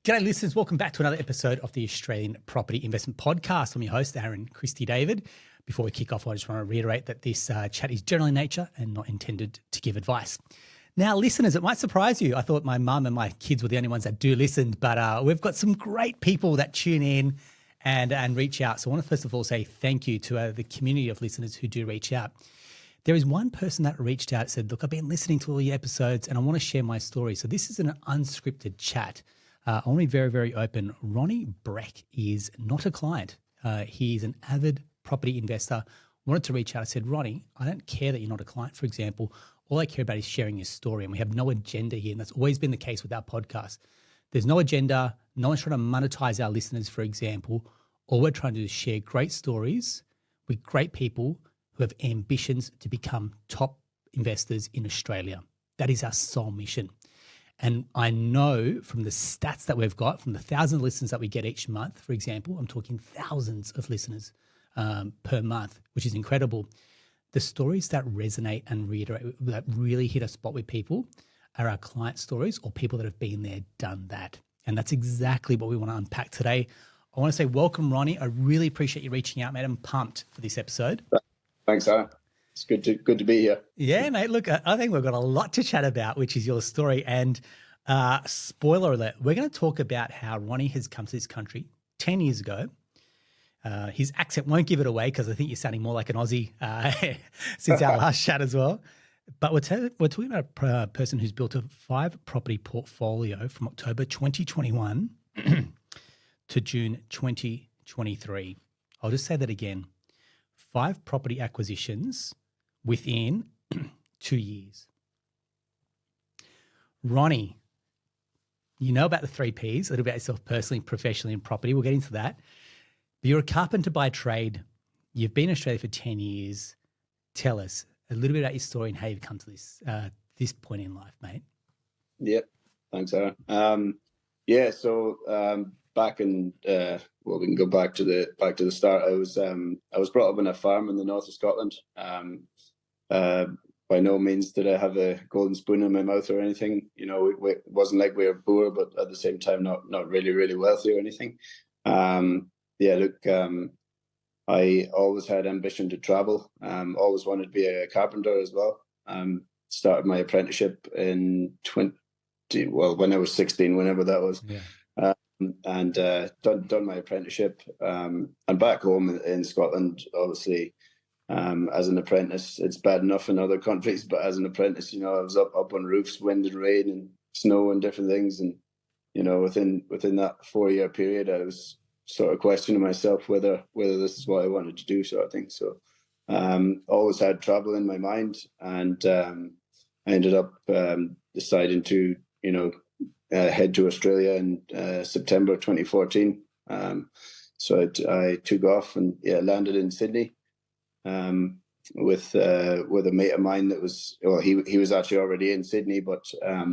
G'day listeners, welcome back to another episode of the Australian Property Investment Podcast. I'm your host, Aaron Christie David. Before we kick off, I just want to reiterate that this chat is general in nature and not intended to give advice. Now, listeners, it might surprise you. I thought my mum and my kids were the only ones that do listen, but we've got some great people that tune in and reach out. So I want to first of all say thank you to the community of listeners who do reach out. There is one person that reached out and said, look, I've been listening to all your episodes and I want to share my story. So this is an unscripted chat. I want to be very, very open. Ronnie Breck is not a client. He's an avid property investor. Wanted to reach out. I said, Ronnie, I don't care that you're not a client, for example. All I care about is sharing your story. And we have no agenda here. And that's always been the case with our podcast. There's no agenda. No one's trying to monetize our listeners, for example. All we're trying to do is share great stories with great people who have ambitions to become top investors in Australia. That is our sole mission. And I know from the stats that we've got, from the thousands of listeners that we get each month, for example, I'm talking thousands of listeners per month, which is incredible. The stories that resonate and reiterate, that really hit a spot with people are our client stories or people that have been there, done that. And that's exactly what we want to unpack today. I want to say welcome, Ronnie. I really appreciate you reaching out, mate. I'm pumped for this episode. Thanks, Aaron. It's good to be here. Yeah, mate. Look, I think we've got a lot to chat about, which is your story. And spoiler alert, we're going to talk about how Ronnie has come to this country 10 years ago. His accent won't give it away because I think you're sounding more like an Aussie since our last chat as well. But we're talking about a person who's built a 5-property portfolio from October 2021 to June 2023. I'll just say that again. 5 property acquisitions within 2 years. Ronnie, you know about the 3 Ps, a little about yourself personally, professionally, and property. We'll get into that. But you're a carpenter by trade. You've been in Australia for 10 years. Tell us a little bit about your story and how you've come to this point in life, mate. Yeah, thanks, Aaron. Back in we can go back to the start. I was brought up on a farm in the north of Scotland. By no means did I have a golden spoon in my mouth or anything. You know, it wasn't like we were poor, but at the same time, not really, really wealthy or anything. I always had ambition to travel. Always wanted to be a carpenter as well. Started my apprenticeship in when I was 16, whenever that was. Yeah. And done my apprenticeship. And back home in Scotland, obviously, as an apprentice, it's bad enough in other countries, but as an apprentice, you know, I was up on roofs, wind and rain and snow and different things. And, you know, within that 4-year period, I was sort of questioning myself whether this is what I wanted to do, sort of thing. So always had travel in my mind, and I ended up deciding to, you know, head to Australia in September 2014. So I took off and landed in Sydney with a mate of mine that was, well, he was actually already in Sydney, but I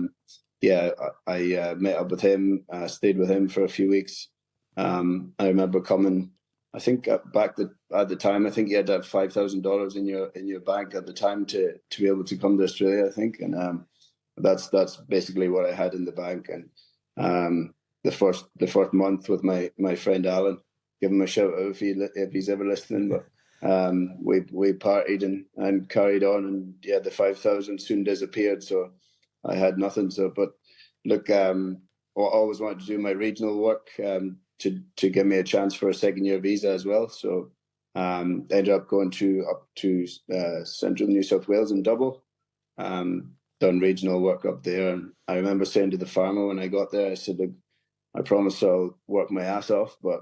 met up with him, stayed with him for a few weeks. I remember coming, I think back at the time, I think you had to have $5,000 in your bank at the time to be able to come to Australia, I think, and that's basically what I had in the bank. And the first month with my friend Alan, give him a shout out if he's ever listening. But we partied and carried on, and the 5,000 soon disappeared. So I had nothing. So, but look, I always wanted to do my regional work to give me a chance for a 2nd-year visa as well. So ended up going up to central New South Wales in Double. Done regional work up there, and I remember saying to the farmer when I got there, I said, look, I promise I'll work my ass off, but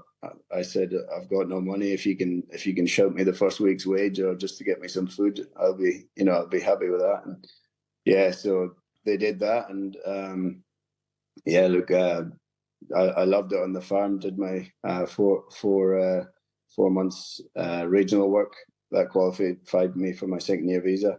I said, I've got no money. If you can shout me the first week's wage or just to get me some food, I'll be happy with that. And so they did that, and I loved it on the farm. Did my 4 months regional work that qualified me for my 2nd-year visa.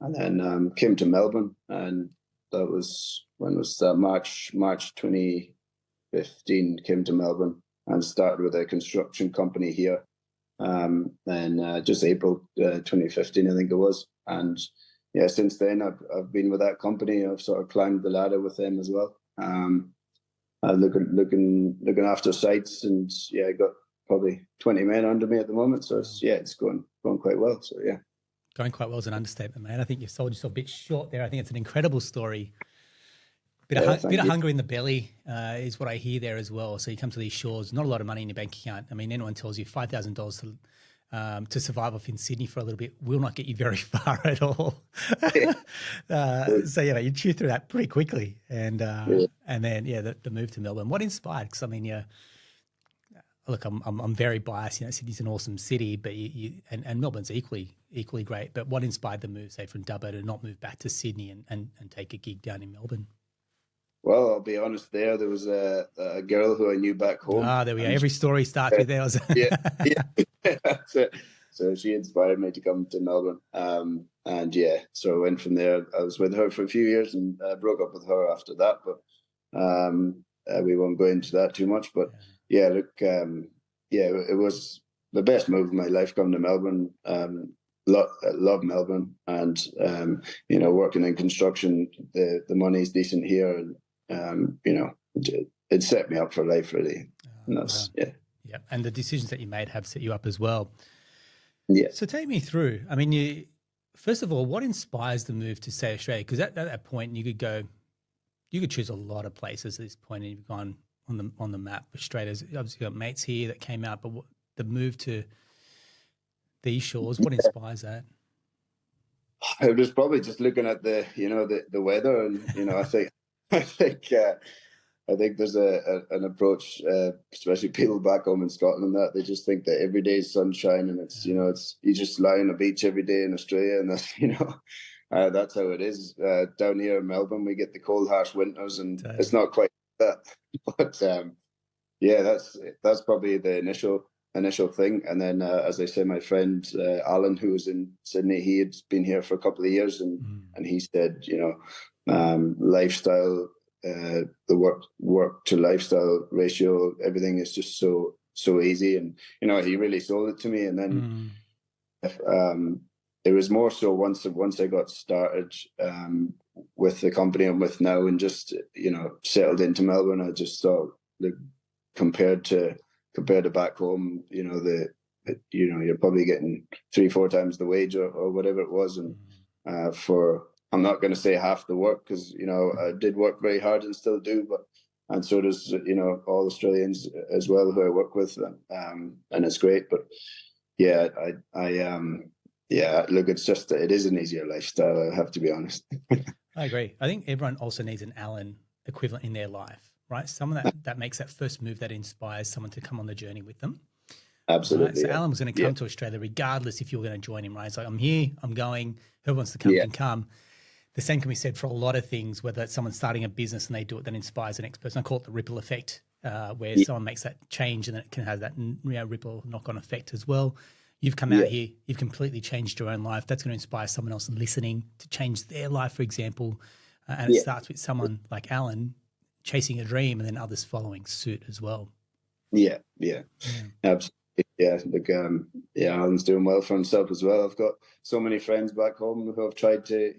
And then came to Melbourne, and that was, when was that? March 2015, came to Melbourne and started with a construction company here. And just April 2015, I think it was. And since then I've been with that company. I've sort of climbed the ladder with them as well. looking after sites, and I got probably 20 men under me at the moment. So it's going quite well. So yeah. Going quite well is an understatement, man. I think you've sold yourself a bit short there. I think it's an incredible story. Bit of hunger in the belly is what I hear there as well. So you come to these shores, not a lot of money in your bank account. I mean, anyone tells you $5,000 to survive off in Sydney for a little bit will not get you very far at all. So you chew through that pretty quickly, and then the move to Melbourne. What inspired? Because I mean, look, I'm very biased. Sydney's an awesome city, but and Melbourne's equally great. But what inspired the move, say, from Dubbo to not move back to Sydney and take a gig down in Melbourne? Well, I'll be honest. There was a girl who I knew back home. There we go. Every story starts with there. So she inspired me to come to Melbourne. So I went from there. I was with her for a few years and broke up with her after that. But we won't go into that too much. But it was the best move of my life coming to Melbourne. Love Melbourne, and working in construction, the money's decent here, and it set me up for life really. And that's and the decisions that you made have set you up as well. Yeah. So take me through. I mean, first of all, what inspires the move to, say, Australia? Because at that point, you could choose a lot of places at this point, and you've gone on the map. Australia's obviously got mates here that came out, but the move to these shores, what inspires that? I was probably just looking at the weather, and I think there's an approach, especially people back home in Scotland, that they just think that every day is sunshine, and it's you just lie on a beach every day in Australia, and that's that's how it is. Down here in Melbourne, we get the cold, harsh winters, and it's not quite that. But that's probably the initial thing. And then, as I say, my friend Alan, who was in Sydney, he had been here for a couple of years, and he said, lifestyle. The work to lifestyle ratio, everything is just so easy, and he really sold it to me. And then it was more so once I got started with the company I'm with now, and just settled into Melbourne, I just thought, compared to back home, you're probably getting 3-4 times the wage or whatever it was, and for, I'm not going to say half the work, because I did work very hard and still do, and so does all Australians as well who I work with, and it's great. But look, it's just, it is an easier lifestyle, I have to be honest. I agree. I think everyone also needs an Alan equivalent in their life, right? Someone that makes that first move, that inspires someone to come on the journey with them. Absolutely. Right? So Alan was going to come to Australia regardless if you were going to join him, right? It's like, I'm here, I'm going, whoever wants to come can come. The same can be said for a lot of things, whether it's someone starting a business and they do it, that inspires the next person. I call it the ripple effect, where someone makes that change and then it can have that ripple knock-on effect as well. You've come out here, you've completely changed your own life. That's going to inspire someone else listening to change their life, for example. And it starts with someone like Alan chasing a dream, and then others following suit as well. Yeah. Absolutely. Yeah, look, Alan's doing well for himself as well. I've got so many friends back home who have tried to,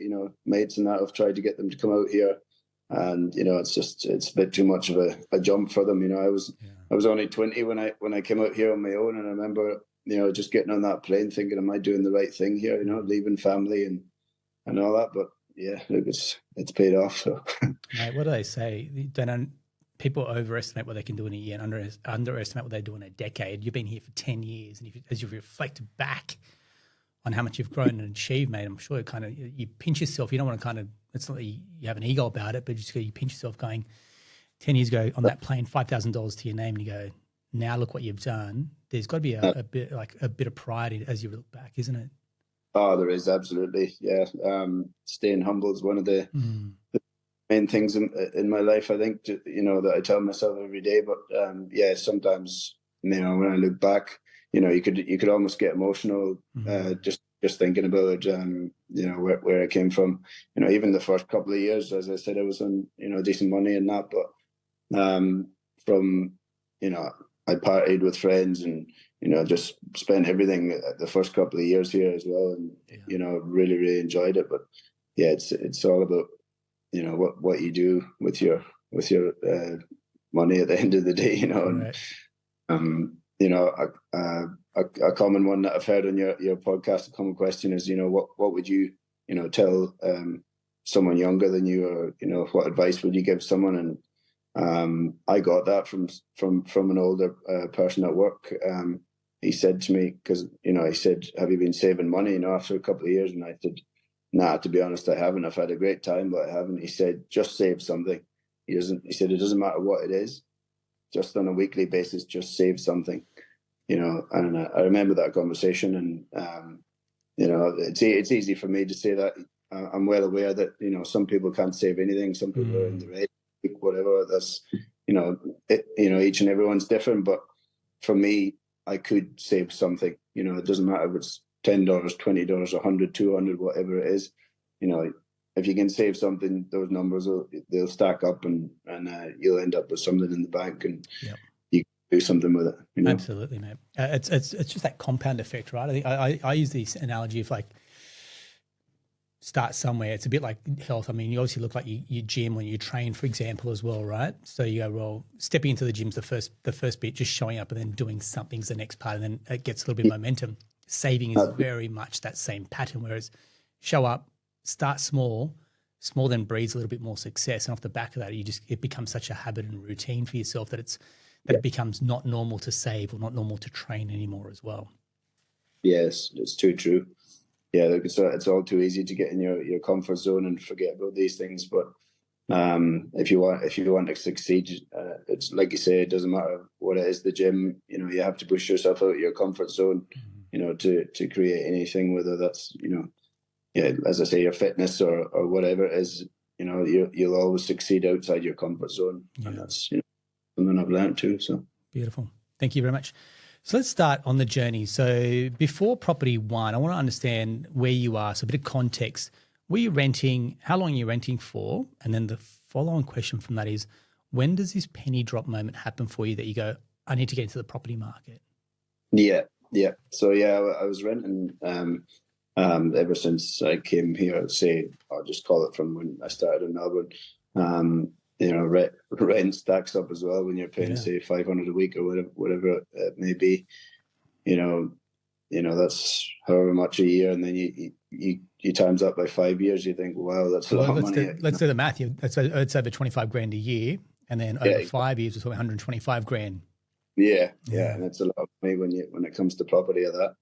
mates and that have tried to get them to come out here, and it's a bit too much of a jump for them. I was only 20 when I came out here on my own, and I remember just getting on that plane thinking, am I doing the right thing here? Leaving family and all that. But yeah, look, it's paid off. So, mate, what do they say? People overestimate what they can do in a year and underestimate what they do in a decade. You've been here for 10 years, and as you reflect back on how much you've grown and achieved, mate, I'm sure you pinch yourself. You don't want to it's not that you have an ego about it, but you pinch yourself going, 10 years ago on that plane, $5,000 to your name, and you go, now look what you've done. There's got to be a bit of pride as you look back, isn't it? Oh, there is, absolutely. Yeah. Staying humble is one of the main things in my life, I think, that I tell myself every day. But sometimes when I look back, you could almost get emotional just thinking about where I came from. Even the first couple of years, as I said, I was on decent money and that, but from I partied with friends and just spent everything the first couple of years here as well, and really, really enjoyed it. But it's all about what you do with your money at the end of the day, you know. Right. And you know, a common one that I've heard on your podcast, a common question is, you know, what would you, you know, tell someone younger than you, or, you know, what advice would you give someone? And I got that from an older person at work. He said to me, because, you know, he said, have you been saving money, you know, after a couple of years? And I said, nah, to be honest, I haven't. I've had a great time, but I haven't. He said, just save something. He said, it doesn't matter what it is, just on a weekly basis, just save something, you know. And I remember that conversation, and you know, it's easy for me to say that. I'm well aware that, you know, some people can't save anything. Some people are in the red, whatever. That's, you know, each and everyone's different. But for me, I could save something. You know, it doesn't matter if it's $10, $20, $100, $200, whatever it is. You know, if you can save something, those numbers they'll stack up, and you'll end up with something in the bank, and you can do something with it. You know? Absolutely, mate. It's just that compound effect, right? I think I use this analogy of like, start somewhere. It's a bit like health. I mean, you obviously look like you gym when you train, for example, as well, right? So you go, well, stepping into the gym's the first bit, just showing up, and then doing something's the next part, and then it gets a little bit of momentum. Saving is very much that same pattern, whereas show up, start small then breeds a little bit more success, and off the back of that, it becomes such a habit and routine for yourself that it becomes not normal to save or not normal to train anymore as well. Yes, it's too true. Yeah, it's all too easy to get in your comfort zone and forget about these things. But if you want to succeed, it's like you say, it doesn't matter what it is. The gym, you know, you have to push yourself out of your comfort zone, you know, to create anything. Whether that's, you know, as I say, your fitness or whatever it is, you know, you'll always succeed outside your comfort zone, and that's, you know, something I've learned too. So beautiful. Thank you very much. So let's start on the journey. So before property one, I want to understand where you are. So a bit of context. Were you renting? How long are you renting for? And then the follow-on question from that is, when does this penny drop moment happen for you that you go, I need to get into the property market? Yeah. So I was renting ever since I came here. Say, I'll just call it from when I started in Melbourne. You know, rent stacks up as well when you're paying, say, $500 a week or whatever it may be. You know, that's however much a year, and then you times up by 5 years. You think, wow, that's a lot of money. Let's do the math. It's over $25,000 a year, and then over 5 years, it's $125,000. Yeah, and it's a lot of money when it comes to property of that.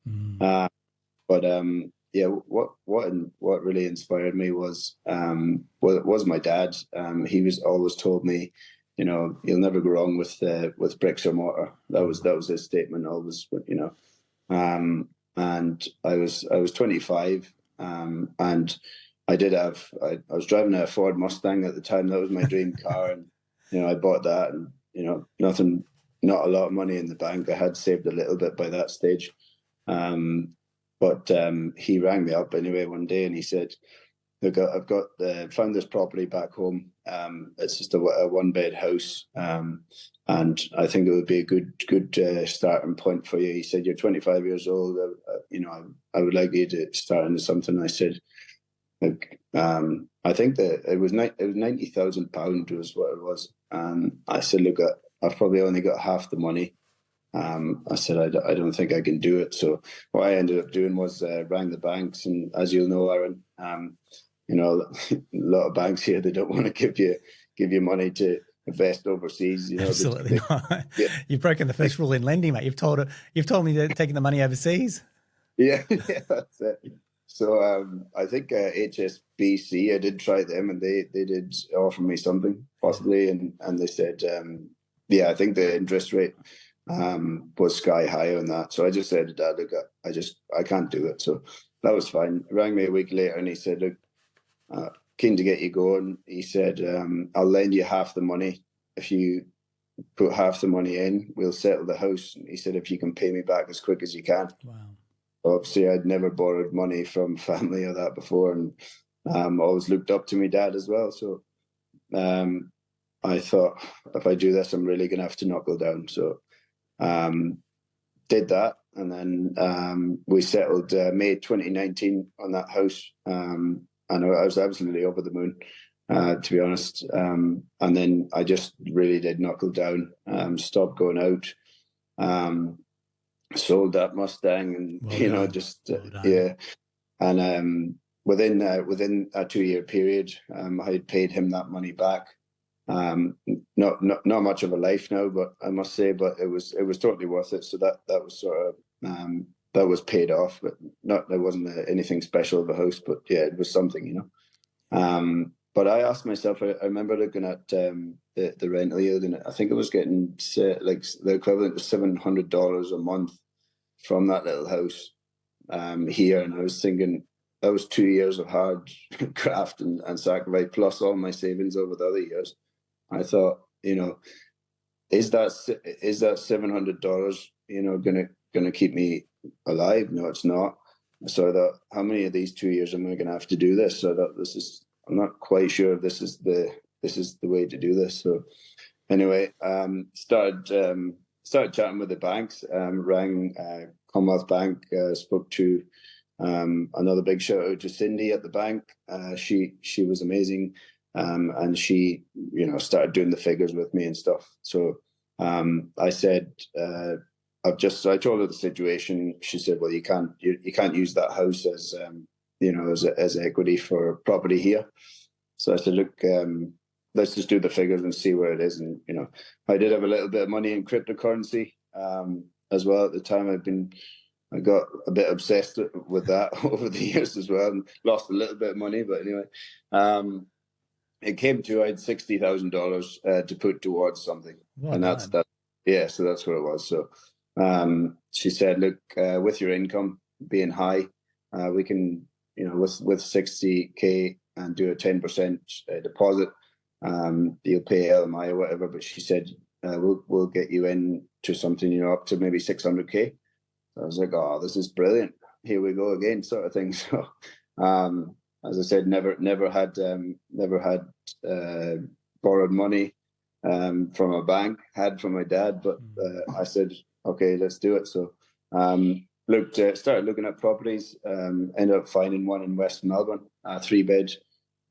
What really inspired me was my dad. He was always told me, you know, you'll never go wrong with bricks or mortar. That was his statement always, you know. And I was 25, and I was driving a Ford Mustang at the time. That was my dream car, and you know, I bought that, and you know, not a lot of money in the bank. I had saved a little bit by that stage. But he rang me up anyway one day, and he said, look, I've got found this property back home. It's just a one-bed house, and I think it would be a good starting point for you. He said, you're 25 years old. You know, I would like you to start into something. I said, look, I think that it was £90,000 was what it was. I said, look, I've probably only got half the money. I said, I don't think I can do it. So what I ended up doing was rang the banks. And as you'll know, Aaron, you know, a lot of banks here, they don't want to give you money to invest overseas. You know, absolutely not. You've broken the first rule in lending, mate. You've told me they're taking the money overseas. Yeah, that's it. So I think HSBC, I did try them, and they did offer me something possibly, and they said, I think the interest rate was sky high on that. So I just said to Dad, look, I can't do it. So that was fine. He rang me a week later, and he said, look, keen to get you going. He said, I'll lend you half the money. If you put half the money in, we'll settle the house. And he said, if you can pay me back as quick as you can. Wow. Obviously, I'd never borrowed money from family or that before, and always looked up to my dad as well. So I thought, if I do this, I'm really going to have to knuckle down. So did that, and then we settled May 2019 on that house, and I was absolutely over the moon. to be honest. And then I just really did knuckle down, stopped going out, sold that Mustang, and Well done. Well done. yeah. And within a 2-year period, I had paid him that money back. Not much of a life now, but I must say, but it was totally worth it. So that was sort of that was paid off, but there wasn't anything special of a house, but yeah, it was something, you know. But I asked myself, I remember looking at the rental yield, and I think it was getting like the equivalent of $700 a month from that little house here, and I was thinking that was 2 years of hard craft and sacrifice, plus all my savings over the other years. I thought, you know, is that $700, you know, gonna keep me alive? No, it's not. So I thought, how many of these 2 years am I gonna have to do this? So I thought, I'm not quite sure if this is the way to do this. So anyway, started chatting with the banks, rang Commonwealth Bank, spoke to another big shout out to Cindy at the bank. She was amazing. And she, you know, started doing the figures with me and stuff. So I said, I told her the situation. She said, well, you can't use that house as, you know, as equity for property here. So I said, look, let's just do the figures and see where it is. And, you know, I did have a little bit of money in cryptocurrency as well at the time. I got a bit obsessed with that over the years as well, and lost a little bit of money. But anyway, it came to, I had $60,000 to put towards something, and that's that. Yeah, so that's what it was. So she said, look, with your income being high, we can, you know, with 60K and do a 10% deposit, you'll pay LMI or whatever. But she said, we'll get you in to something, you know, up to maybe 600K. So I was like, oh, this is brilliant. Here we go again, sort of thing. So as I said, never had borrowed money from a bank. Had from my dad, but I said, okay, let's do it. So started looking at properties. Ended up finding one in West Melbourne, a 3-bed,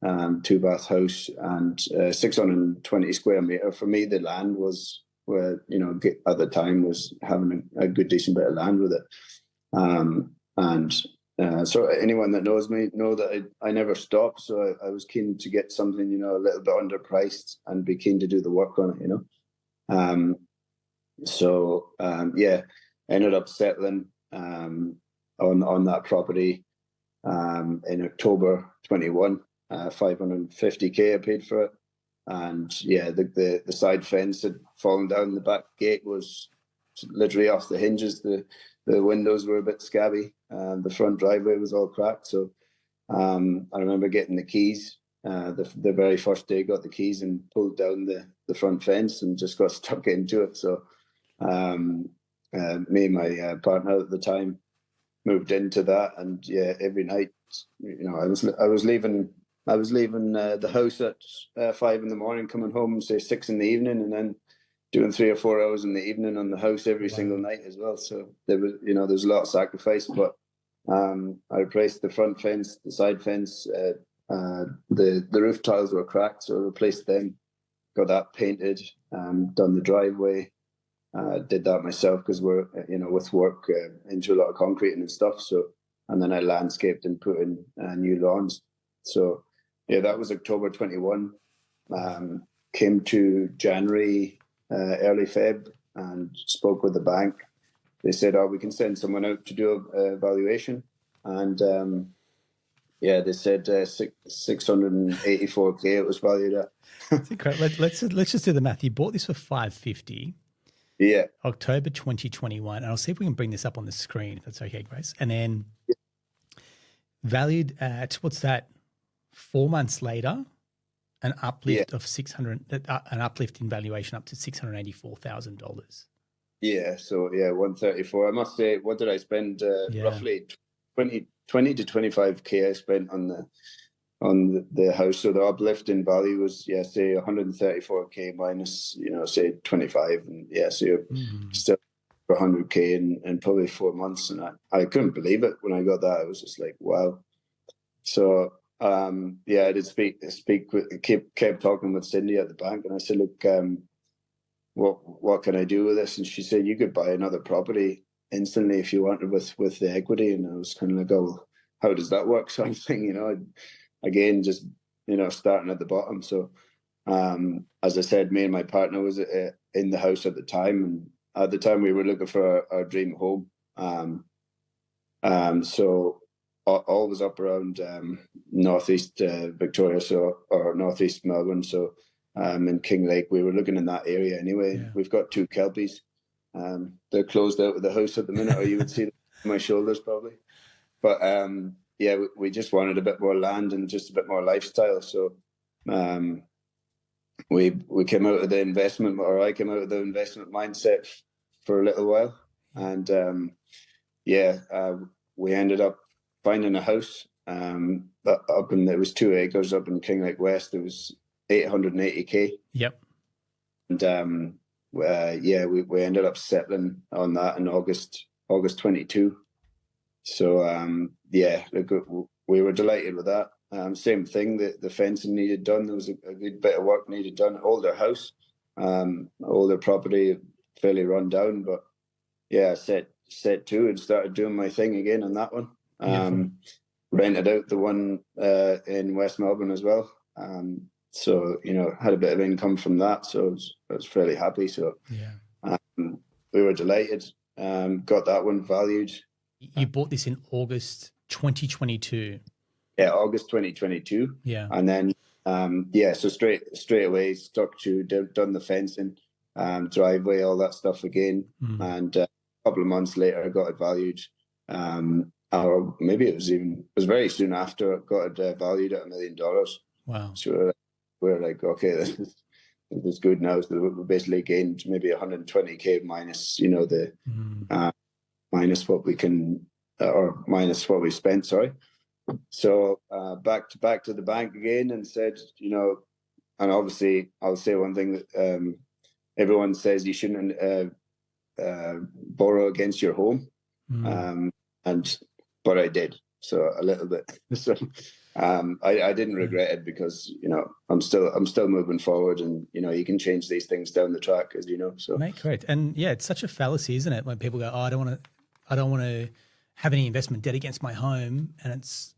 2-bath house, and 620 square meter. For me, the land was where, you know, at the time was having a good decent bit of land with it. So anyone that knows me know that I never stop. So I was keen to get something, you know, a little bit underpriced and be keen to do the work on it, you know. Ended up settling on that property in October 21. 550K I paid for it. And yeah, the side fence had fallen down. The back gate was literally off the hinges. The windows were a bit scabby. The front driveway was all cracked. So I remember getting the keys. The very first day, got the keys and pulled down the front fence and just got stuck into it. So me and my partner at the time moved into that, and yeah, every night, you know, I was leaving the house at 5 a.m, coming home say 6 p.m, and then doing 3 or 4 hours in the evening on the house every single night as well. So there's a lot of sacrifice, but I replaced the front fence, the side fence, the roof tiles were cracked, so I replaced them, got that painted, done the driveway, did that myself because we're, you know, with work into a lot of concrete and stuff. So, and then I landscaped and put in new lawns. So yeah, that was October 21. Came to January, early Feb, and spoke with the bank. They said, oh, we can send someone out to do a valuation. And they said 684K it was valued at. Let's just do the math. You bought this for 550. Yeah. October 2021. And I'll see if we can bring this up on the screen, if that's okay, Grace. And then valued at, what's that, 4 months later, an uplift of an uplift in valuation up to $684,000. Yeah, so yeah, 134. I must say, what did I spend? Roughly 20 to 25K I spent on the house. So the uplift in value was, say 134K minus, say 25, and so you're still 100K in probably 4 months. And I couldn't believe it when I got that. I was just like, wow. So I did kept talking with Cindy at the bank, and I said, look, what can I do with this? And she said, you could buy another property instantly if you wanted with the equity. And I was kind of like, oh, how does that work? Sort of thing, again, just, starting at the bottom. So, as I said, me and my partner was in the house at the time. And at the time we were looking for our dream home. So all was up around northeast Victoria, or northeast Melbourne. So in King Lake, we were looking in that area anyway. Yeah. We've got 2 kelpies. They're closed out of the house at the minute, or you would see them on my shoulders probably. But we just wanted a bit more land and just a bit more lifestyle. So we came out of the investment, or I came out of the investment mindset for a little while, and we ended up finding a house it was 2 acres up in King Lake West. It was 880k. Yep. And we ended up settling on that in August 22. So we were delighted with that. Same thing, the fencing needed done. There was a good bit of work needed done. Older house, older property, fairly run down, but set to and started doing my thing again on that one. Rented out the one in West Melbourne as well. So had a bit of income from that, so I was fairly happy. So we were delighted. Got that one valued. You bought this in August 2022. Yeah, August 2022. Yeah, and then so straight away stuck to done the fencing, driveway, all that stuff again, and a couple of months later I got it valued. Or maybe it was very soon after, got it valued at $1 million. Wow. So we're like, okay, this is good now. So we basically gained maybe 120k minus, minus what we can, or minus what we spent. Sorry. So back to the bank again and said, and obviously I'll say one thing that everyone says you shouldn't borrow against your home, but I did, so a little bit. So I didn't regret it because I'm still moving forward, and you can change these things down the track, as you know. So mate, correct. And it's such a fallacy, isn't it, when people go, oh, I don't want to have any investment debt against my home, and it's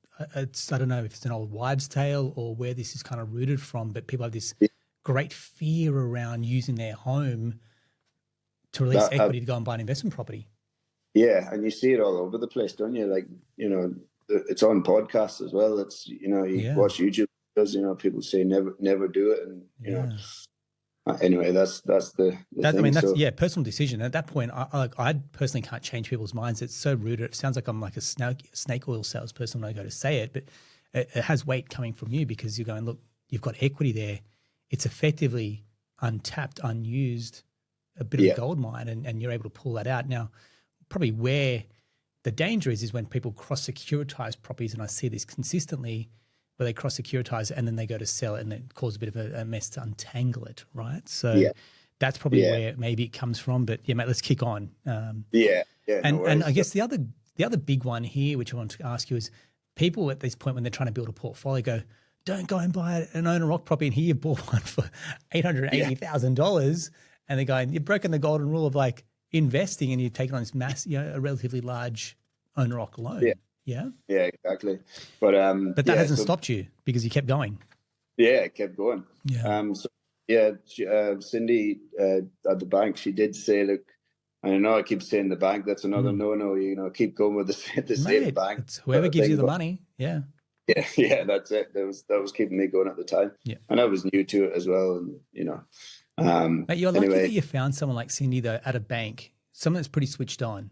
I don't know if it's an old wives' tale or where this is kind of rooted from, but people have this great fear around using their home to release equity to go and buy an investment property. Yeah, and you see it all over the place, don't you? Like, it's on podcasts as well. It's you watch YouTube videos, people say never do it, and anyway, that's the thing. I mean, that's personal decision. At that point, I personally can't change people's minds. It's so rude. It sounds like I'm like a snake oil salesperson when I go to say it, but it has weight coming from you because you're going, look, you've got equity there. It's effectively untapped, unused, a bit of a gold mine, and you're able to pull that out. Now, probably where the danger is when people cross-securitize properties, and I see this consistently, where they cross-securitize and then they go to sell it and it causes a bit of a mess to untangle it, right? So that's probably where maybe it comes from. But mate, let's kick on. And I guess the other big one here, which I want to ask you, is people at this point when they're trying to build a portfolio go, don't go and buy an owner rock property, and here you bought one for $880,000, and they're going, you've broken the golden rule of like investing, and you've taken on this a relatively large owner rock loan. Yeah, exactly. But that hasn't stopped you because you kept going. Yeah, it kept going. Yeah. Cindy at the bank, she did say, look, and I know I keep saying the bank, that's another no. Keep going with the same bank. It's whoever gives you the money. Yeah. Yeah, that's it. That was keeping me going at the time. Yeah. And I was new to it as well, and Mate, you're lucky that you found someone like Cindy though at a bank, someone that's pretty switched on.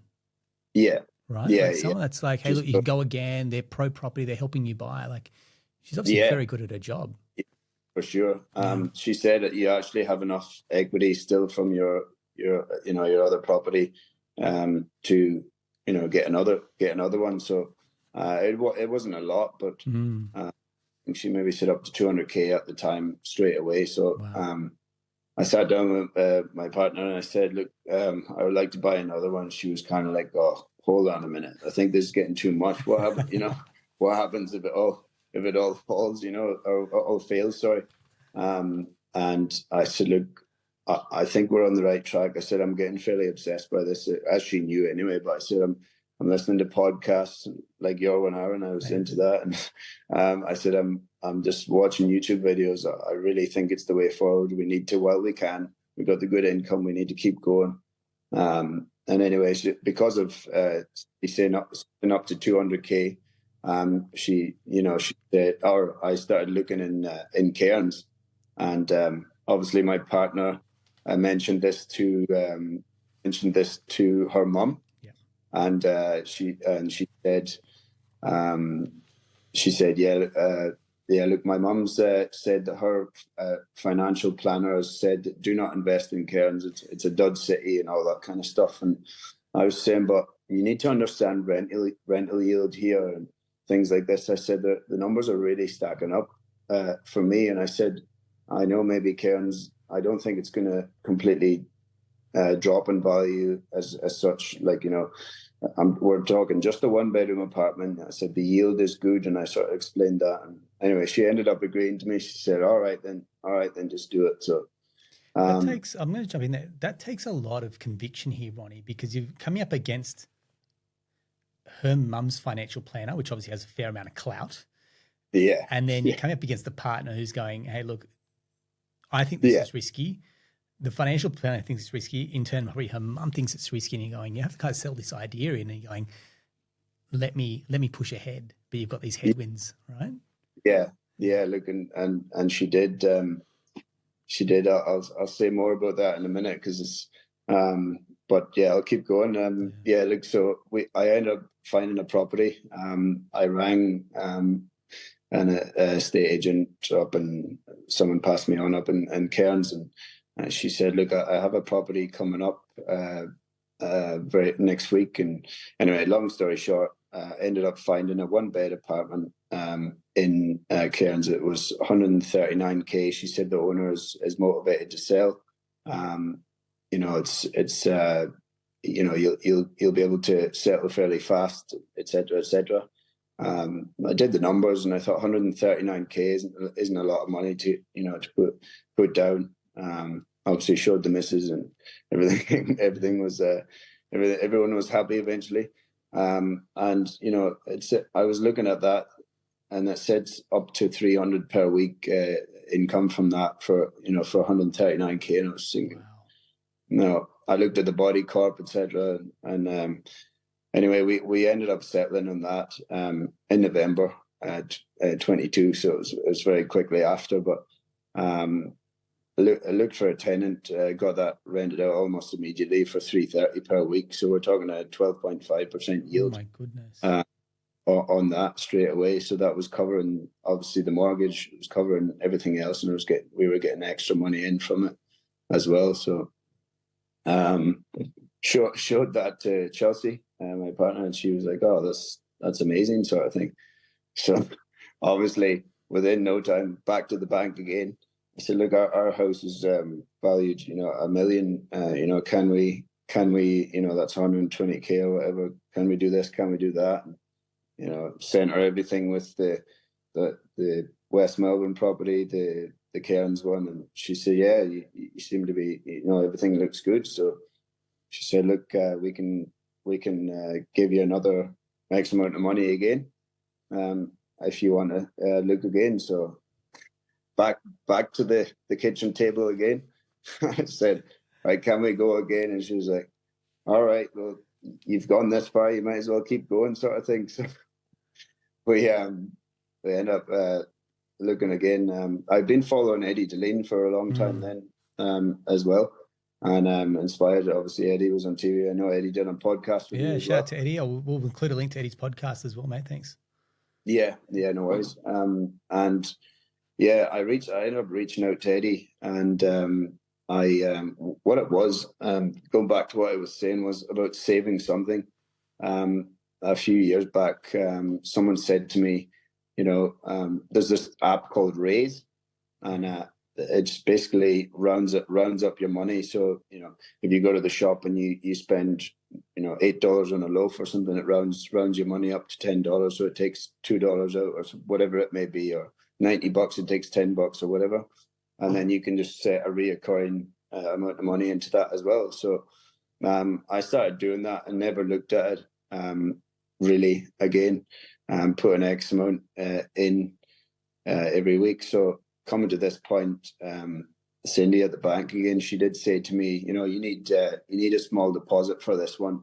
Yeah. Right? Yeah. Like someone that's like, hey, look, you can go again. They're pro property. They're helping you buy. Like, she's obviously very good at her job. Yeah, for sure. She said that you actually have enough equity still from your other property to get another one. So it wasn't a lot, but I think she maybe set up to 200k at the time straight away. So I sat down with my partner and I said, look, I would like to buy another one. She was kind of like, oh, hold on a minute. I think this is getting too much. What happened? What happens if all falls, or all fails, sorry. And I said, look, I think we're on the right track. I said, I'm getting fairly obsessed by this, as she knew anyway, but I said, I'm listening to podcasts like your one, Aaron. I was into that. And I said, I'm just watching YouTube videos. I really think it's the way forward. We need to, while we can, we've got the good income, we need to keep going. And anyway, because of saying up to 200K, she said, or I started looking in cairns, and obviously my partner mentioned this to her mum, and she said, yeah, look, my mum's said that her financial planner has said, do not invest in cairns. It's a dud city and all that kind of stuff. And I was saying, but you need to understand rental yield here and things like this. I said that the numbers are really stacking up for me. And I said, I know maybe cairns, I don't think it's going to completely drop in value as such. Like, we're talking just a 1-bedroom apartment. I said the yield is good, and I sort of explained that. And anyway, she ended up agreeing to me. She said, all right, then just do it. So I'm going to jump in there. That takes a lot of conviction here, Ronnie, because you're coming up against her mum's financial planner, which obviously has a fair amount of clout. Yeah. And then you're coming up against the partner who's going, hey, look, I think this is risky. The financial planner thinks it's risky. In turn, probably her mum thinks it's risky, and you're going, you have to kind of sell this idea in, and you're going, let me push ahead, but you've got these headwinds, right? Yeah. Look, and she did. She did. I'll say more about that in a minute, because it's. But yeah, I'll keep going. Look, so I ended up finding a property. I rang an estate agent up, and someone passed me on up in Cairns, and she said, look, I have a property coming up next week. And anyway, long story short, ended up finding a 1-bed apartment in Cairns. It was 139K. She said the owner is motivated to sell. It's you'll be able to settle fairly fast, etc., etc. I did the numbers, and I thought 139K isn't a lot of money to put down. Obviously showed the missus, and everything. Everything was everyone was happy eventually. And I was looking at that, and it said up to 300 per week income from that for 139K, and I was thinking, wow. No, I looked at the body corp, etc. And anyway, we ended up settling on that in November 22. So it was very quickly after, but. I looked for a tenant, got that rented out almost immediately for $330 per week. So we're talking a 12.5% yield. Oh my goodness! On that straight away. So that was covering obviously the mortgage. It was covering everything else, and we were getting extra money in from it as well. So showed that to Chelsea, my partner, and she was like, "Oh, that's amazing," sort of thing. So obviously within no time, back to the bank again. I said, look, our house is valued, $1 million. Can we, that's 120K or whatever. Can we do this? Can we do that? And, center everything with the West Melbourne property, the Cairns one. And she said, yeah, you seem to be, everything looks good. So she said, look, we can give you another X amount of money again, if you want to look again. So. Back to the kitchen table again. I said, right, can we go again? And she was like, all right, well, you've gone this far, you might as well keep going, sort of thing. So we end up looking again. I've been following Eddie Deline for a long time then as well. And inspired, obviously, Eddie was on TV. I know Eddie did a podcast with you as shout out to Eddie. We'll include a link to Eddie's podcast as well, mate. Thanks. Yeah, no worries. And yeah, I ended up reaching out to Eddie, and what it was, going back to what I was saying, was about saving something. A few years back, someone said to me, there's this app called Raise, and it's basically rounds up your money. So if you go to the shop and you spend $8 on a loaf or something, it rounds your money up to $10. So it takes $2 out or whatever it may be, or $90, it takes $10 or whatever. And then you can just set a reoccurring amount of money into that as well. So I started doing that and never looked at it really again, put an X amount in every week. So coming to this point, Cindy at the bank again, she did say to me, you need a small deposit for this one.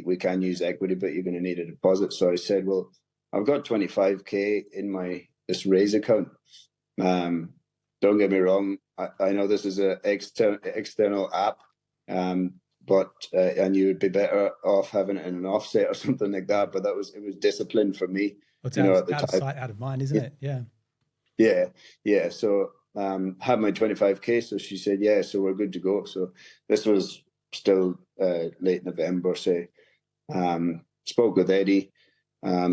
We can use equity, but you're going to need a deposit. So I said, well, I've got 25K in this raise account. Don't get me wrong. I know this is an external app, but and you would be better off having it in an offset or something like that. But it was discipline for me. Well, it's out of sight, out of mind, isn't it? Yeah. Yeah. So had my 25K. So she said, yeah, so we're good to go. So this was still late November, say. Spoke with Eddie.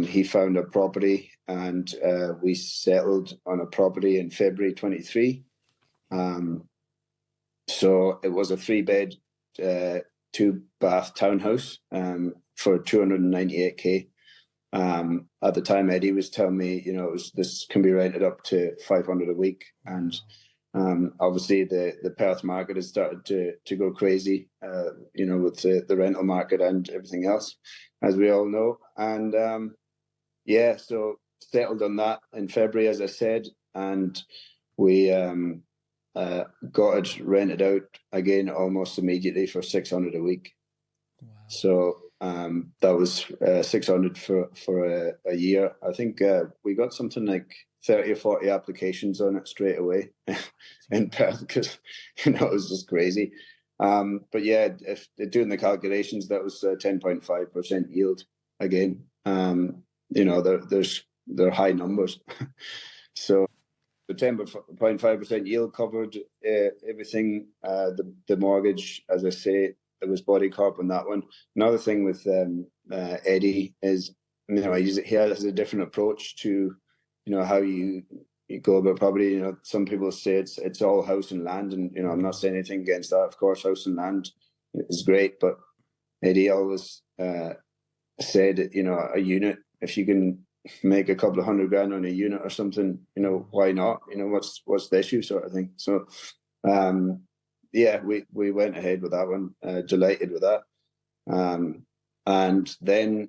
He found a property and we settled on a property in February 23. So it was a 3-bed, 2-bath townhouse for 298K. At the time, Eddie was telling me, this can be rented up to 500 a week. And obviously the Perth market has started to go crazy, with the rental market and everything else, as we all know. And so settled on that in February, as I said, and we got it rented out again almost immediately for 600 a week. Wow. So that was 600 for a year. I think we got something like 30 or 40 applications on it straight away in Perth, because it was just crazy. But yeah, if doing the calculations, that was 10.5% yield again. They're high numbers. So the 10.5% yield covered everything. The mortgage, as I say, it was body corp on that one. Another thing with Eddie is, he has a different approach to, how you go about property. Some people say it's all house and land, and I'm not saying anything against that. Of course, house and land is great, but Eddie always said, a unit, if you can make a couple of $100,000 on a unit or something, why not? What's the issue, sort of thing. So we went ahead with that one, delighted with that. And then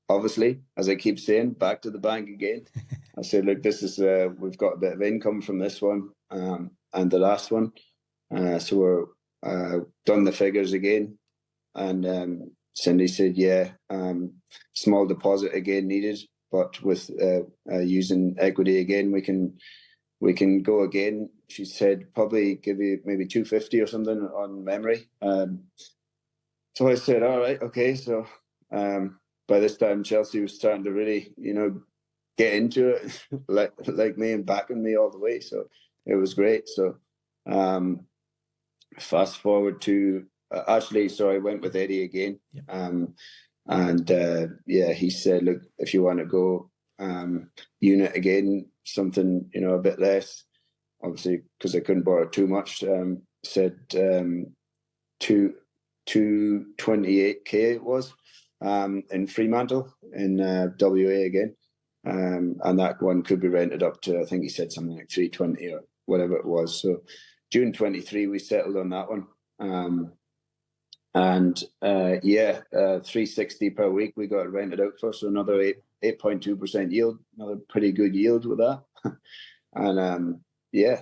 obviously, as I keep saying, back to the bank again. I said, look, this is we've got a bit of income from this one and the last one. So we're done the figures again. And Cindy said, small deposit again needed, but with using equity again, we can go again. She said probably give you maybe 250 or something on memory. So I said, all right, okay. So by this time, Chelsea was starting to really, get into it, like me, and backing me all the way. So it was great. So fast forward to I went with Eddie again. Yep. He said, look, if you want to go unit again, something, a bit less, obviously, because I couldn't borrow too much, said 228K it was in Fremantle in WA again. And that one could be rented up to, I think he said something like 320 or whatever it was. So June 23, we settled on that one. 360 per week we got it rented out for, so another 8.2% yield, another pretty good yield with that. And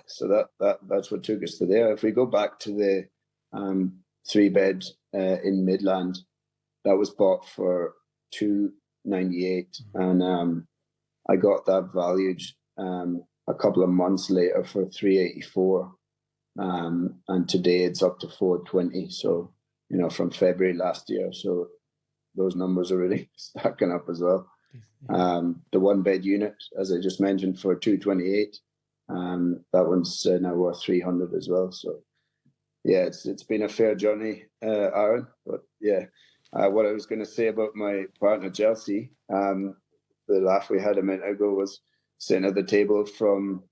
so that's what took us to there. If we go back to the 3-bed in Midland, that was bought for 298, and I got that valued a couple of months later for 384, and today it's up to 420. So from February last year. So those numbers are really stacking up as well. The 1-bed unit, as I just mentioned, for 228, that one's now worth 300 as well. So yeah, it's been a fair journey, Aaron. But yeah, what I was going to say about my partner Chelsea, the laugh we had a minute ago was sitting at the table from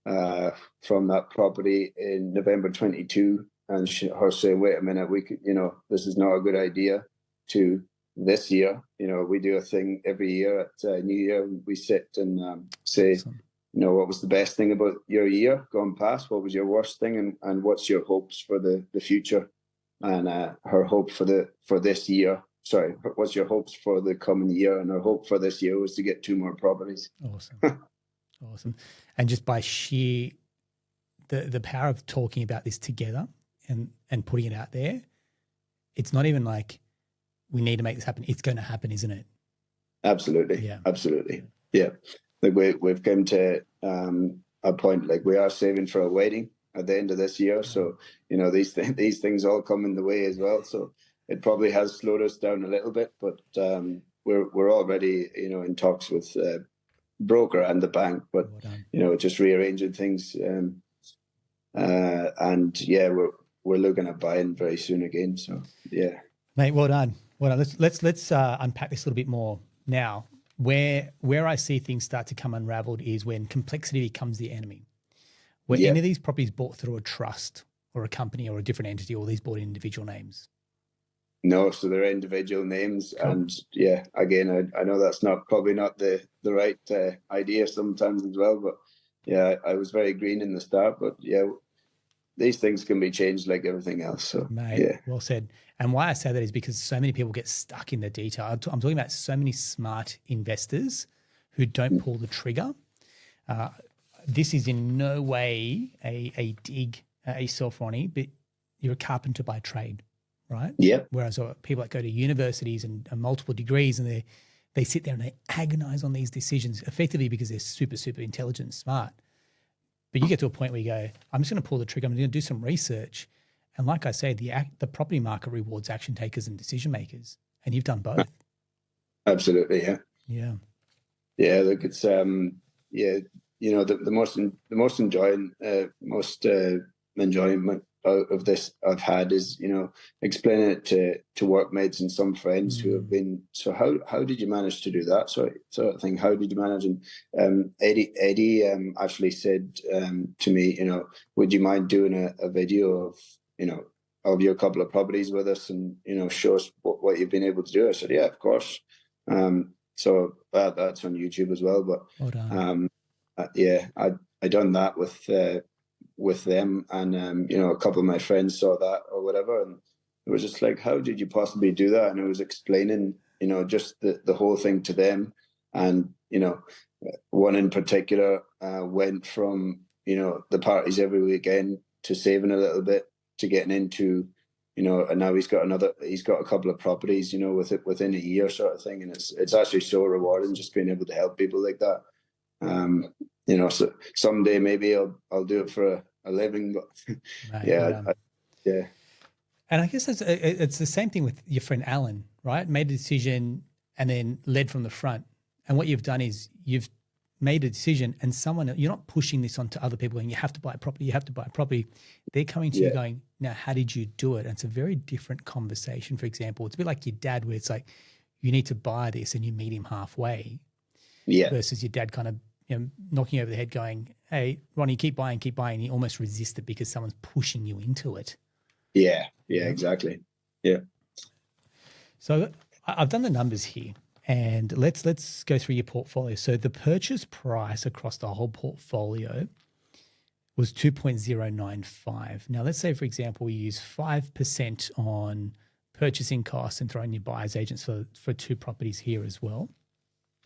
that property in November 22. And her saying, wait a minute, we could, this is not a good idea. to this year. We do a thing every year at New Year. We sit and say, Awesome. what was the best thing about your year gone past? What was your worst thing? And what's your hopes for the future? And her hope for this year. Sorry, what's your hopes for the coming year? And her hope for this year was to get 2 more properties. Awesome. Awesome. And just by sheer the power of talking about this together and putting it out there, it's not even like we need to make this happen. It's going to happen, isn't it? Absolutely. Yeah. Absolutely. Yeah. Like we've come to a point, like we are saving for a wedding at the end of this year. So, these things all come in the way as well. So it probably has slowed us down a little bit, but we're already, in talks with broker and the bank, but just rearranging things. And yeah, we're looking at buying very soon again. So yeah, mate, well done. Well done. Let's unpack this a little bit more now. Where I see things start to come unraveled is when complexity becomes the enemy. Were any of these properties bought through a trust or a company or a different entity, or these bought in individual names? No, so they're individual names. Cool. And yeah, again, I know that's probably not the right idea sometimes as well, but yeah, I was very green in the start, but yeah, these things can be changed like everything else. So mate, yeah. Well said. And why I say that is because so many people get stuck in the detail. I'm talking about so many smart investors who don't pull the trigger. This is in no way a dig at yourself, Ronnie, but you're a carpenter by trade, right? Yeah. Whereas people that go to universities and multiple degrees, and they sit there and they agonize on these decisions effectively because they're super, super intelligent and smart. But you get to a point where you go, I'm just going to pull the trigger. I'm going to do some research. And like I say, the property market rewards action takers and decision makers. And you've done both. Absolutely. Yeah. Yeah. Yeah. Look, it's, the most enjoyment of this I've had is, explaining it to workmates and some friends who have been, so how did you manage to do that sort of thing? How did you manage? And Eddie actually said to me, would you mind doing a video of your couple of properties with us and, show us what you've been able to do? I said, yeah, of course. So that's on YouTube as well. But well done. I done that with them, and a couple of my friends saw that or whatever, and it was just like, how did you possibly do that? And it was explaining, just the whole thing to them, and one in particular went from the parties every weekend to saving a little bit to getting into and now he's got a couple of properties within a year sort of thing, and it's actually so rewarding just being able to help people like that. So someday maybe I'll do it for a living, but Mate, yeah. And I guess it's the same thing with your friend Alan, right? Made a decision and then led from the front. And what you've done is you've made a decision, and you're not pushing this onto other people and you have to buy a property, you have to buy a property. They're coming to you going, now, how did you do it? And it's a very different conversation. For example, it's a bit like your dad, where it's like, you need to buy this, and you meet him halfway. Yeah. Versus your dad kind of knocking you over the head going, hey, Ronnie, keep buying. And you almost resist it because someone's pushing you into it. Yeah, exactly. Yeah. So I've done the numbers here, and let's go through your portfolio. So the purchase price across the whole portfolio was 2.095. Now, let's say, for example, we use 5% on purchasing costs and throw in your buyer's agents for 2 properties here as well.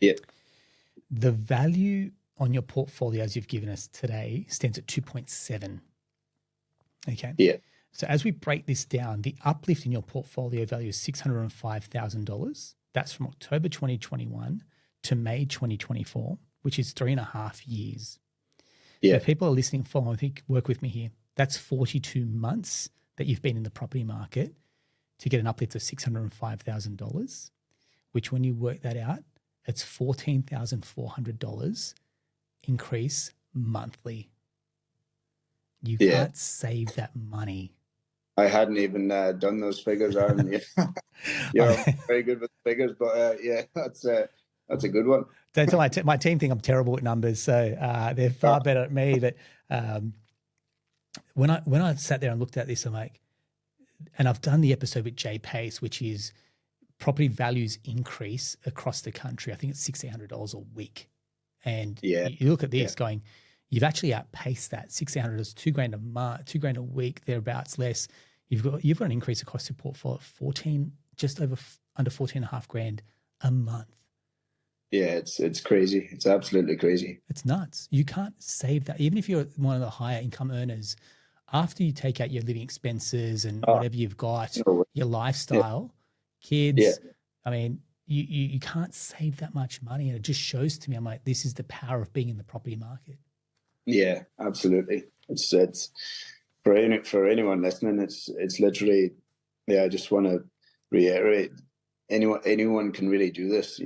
Yeah. The value on your portfolio, as you've given us today, stands at 2.7. Okay. Yeah. So as we break this down, the uplift in your portfolio value is $605,000. That's from October 2021 to May 2024, which is 3.5 years. Yeah. So if people are listening, I think, work with me here. That's 42 months that you've been in the property market to get an uplift of $605,000, which when you work that out, it's $14,400 increase monthly. You can't save that money. I hadn't even done those figures, Aaron. You're very good with figures, but that's a good one. Don't tell my team think I'm terrible at numbers, so they're far better at me. But when I sat there and looked at this, I'm like, and I've done the episode with Jay Pace, which is property values increase across the country. I think it's $1,600 a week. And you look at this going, you've actually outpaced that. $1,600, $2,000 a month, $2,000 a week, thereabouts less. You've got an increase across your portfolio of just under 14.5 grand a month. Yeah, it's crazy. It's absolutely crazy. It's nuts. You can't save that. Even if you're one of the higher income earners, after you take out your living expenses and whatever you've got, your lifestyle, kids, I mean, you can't save that much money. And it just shows to me, I'm like, this is the power of being in the property market. Yeah, absolutely. It's for anyone listening, it's literally, I just want to reiterate, anyone can really do this.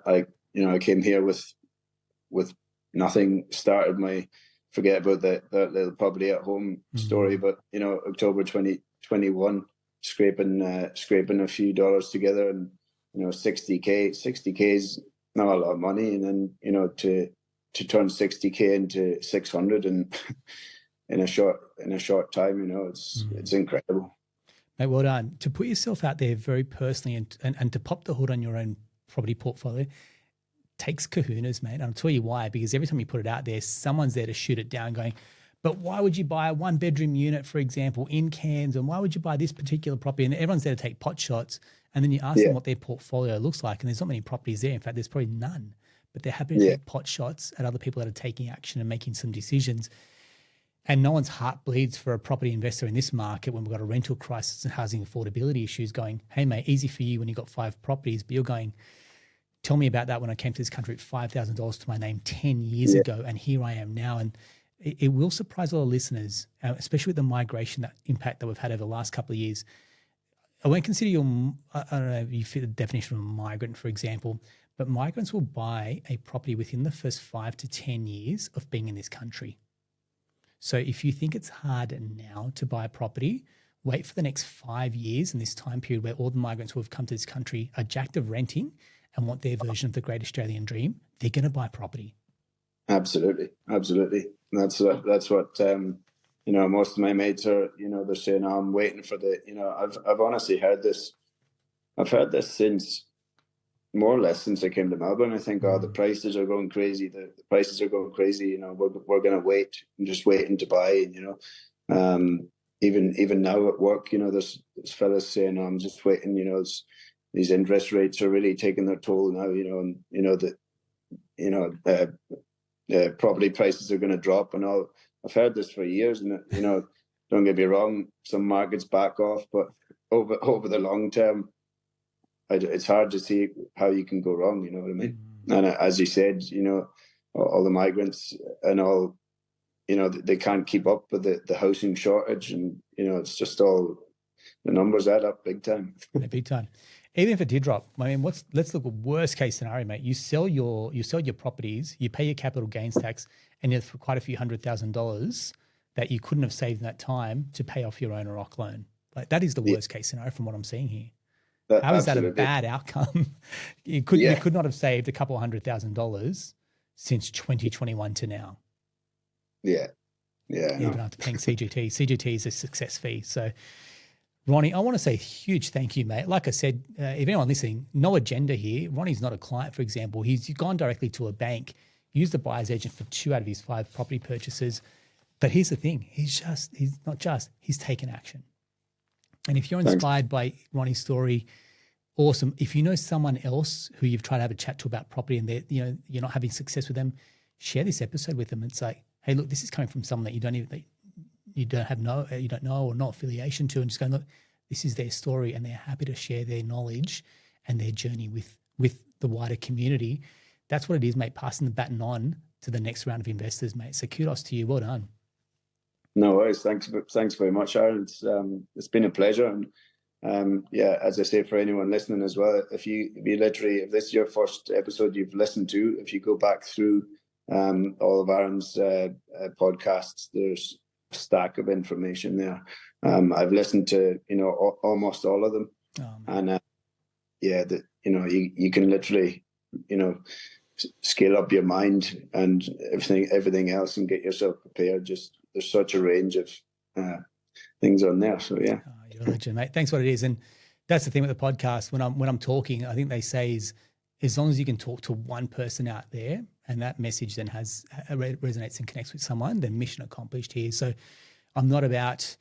I came here with nothing, started forget about that little property at home story, but October 2021, scraping a few dollars together, and 60K is not a lot of money, and then to turn 60K into 600 and in a short time, it's incredible. Mate, well done. To put yourself out there very personally and to pop the hood on your own property portfolio takes kahunas, mate. And I'll tell you why, because every time you put it out there, someone's there to shoot it down going, but why would you buy a 1-bedroom unit, for example, in Cairns? And why would you buy this particular property? And everyone's there to take pot shots. And then you ask them what their portfolio looks like. And there's not many properties there. In fact, there's probably none. But they're happy to take pot shots at other people that are taking action and making some decisions. And no one's heart bleeds for a property investor in this market when we've got a rental crisis and housing affordability issues going, hey, mate, easy for you when you've got 5 properties. But you're going, tell me about that when I came to this country at $5,000 to my name 10 years ago. And here I am now. And it will surprise a lot of listeners, especially with the migration, that impact that we've had over the last couple of years. I won't consider you, I don't know if you fit the definition of a migrant, for example, but migrants will buy a property within the first 5 to 10 years of being in this country. So if you think it's hard now to buy a property, wait for the next 5 years in this time period where all the migrants who have come to this country are jacked of renting and want their version of the great Australian dream. They're going to buy property. Absolutely. That's what most of my mates are. They're saying, "Oh, I'm waiting for the." I've honestly heard this. I've heard this since more or less since I came to Melbourne. I think, the prices are going crazy. The prices are going crazy. We're going to wait. I'm just waiting to buy. Even now at work, there's fellas saying, I'm just waiting. These interest rates are really taking their toll now. Property prices are going to drop and all. I've heard this for years, and don't get me wrong, some markets back off, but over the long term, it's hard to see how you can go wrong. You know what I mean? And as you said, all the migrants and all, they can't keep up with the housing shortage, and it's just all the numbers add up big time. Big time. Even if it did drop, I mean, let's look at worst case scenario, mate. You sell your properties, you pay your capital gains tax, and you have quite a few $100,000 that you couldn't have saved in that time to pay off your owner occ loan. Like, that is the worst case scenario from what I'm seeing here. How is that a bad outcome? You could not have saved a couple $100,000 since 2021 to now. Yeah. Even after paying CGT. CGT is a success fee. So, Ronnie, I want to say a huge thank you, mate. Like I said, if anyone listening, no agenda here. Ronnie's not a client, for example. He's gone directly to a bank, used the buyer's agent for 2 out of his 5 property purchases. But here's the thing. He's taken action. And if you're inspired by Ronnie's story, awesome. If you know someone else who you've tried to have a chat to about property and you're not having success with them, share this episode with them and say, hey, look, this is coming from someone that you don't know or no affiliation to, and just go, look, this is their story, and they're happy to share their knowledge and their journey with the wider community. That's what it is, mate, passing the baton on to the next round of investors, mate. So kudos to you. Well done. No worries. Thanks very much, Aaron. It's been a pleasure. And as I say, for anyone listening as well, if this is your first episode you've listened to, if you go back through all of Aaron's podcasts, there's a stack of information there. I've listened to almost all of them, and you can literally scale up your mind and everything else and get yourself prepared. Just there's such a range of things on there. So yeah, you're a legend, mate. Thanks. What it is, and That's the thing with the podcast. When I'm talking, I think they say is as long as you can talk to one person out there and that message then resonates and connects with someone, then mission accomplished here. So I'm not about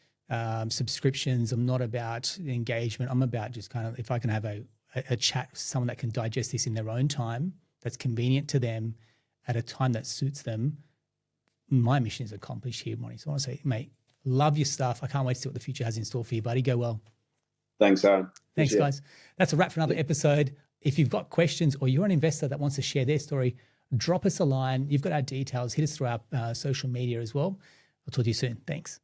subscriptions. I'm not about engagement. I'm about just kind of, if I can have a chat with someone that can digest this in their own time, that's convenient to them at a time that suits them, my mission is accomplished here, Ronnie. So I want to say, mate, love your stuff. I can't wait to see what the future has in store for you, buddy. Go well. Thanks, Aaron. Thanks, guys. That's a wrap for another episode. If you've got questions or you're an investor that wants to share their story, drop us a line. You've got our details. Hit us through our social media as well. I'll talk to you soon. Thanks.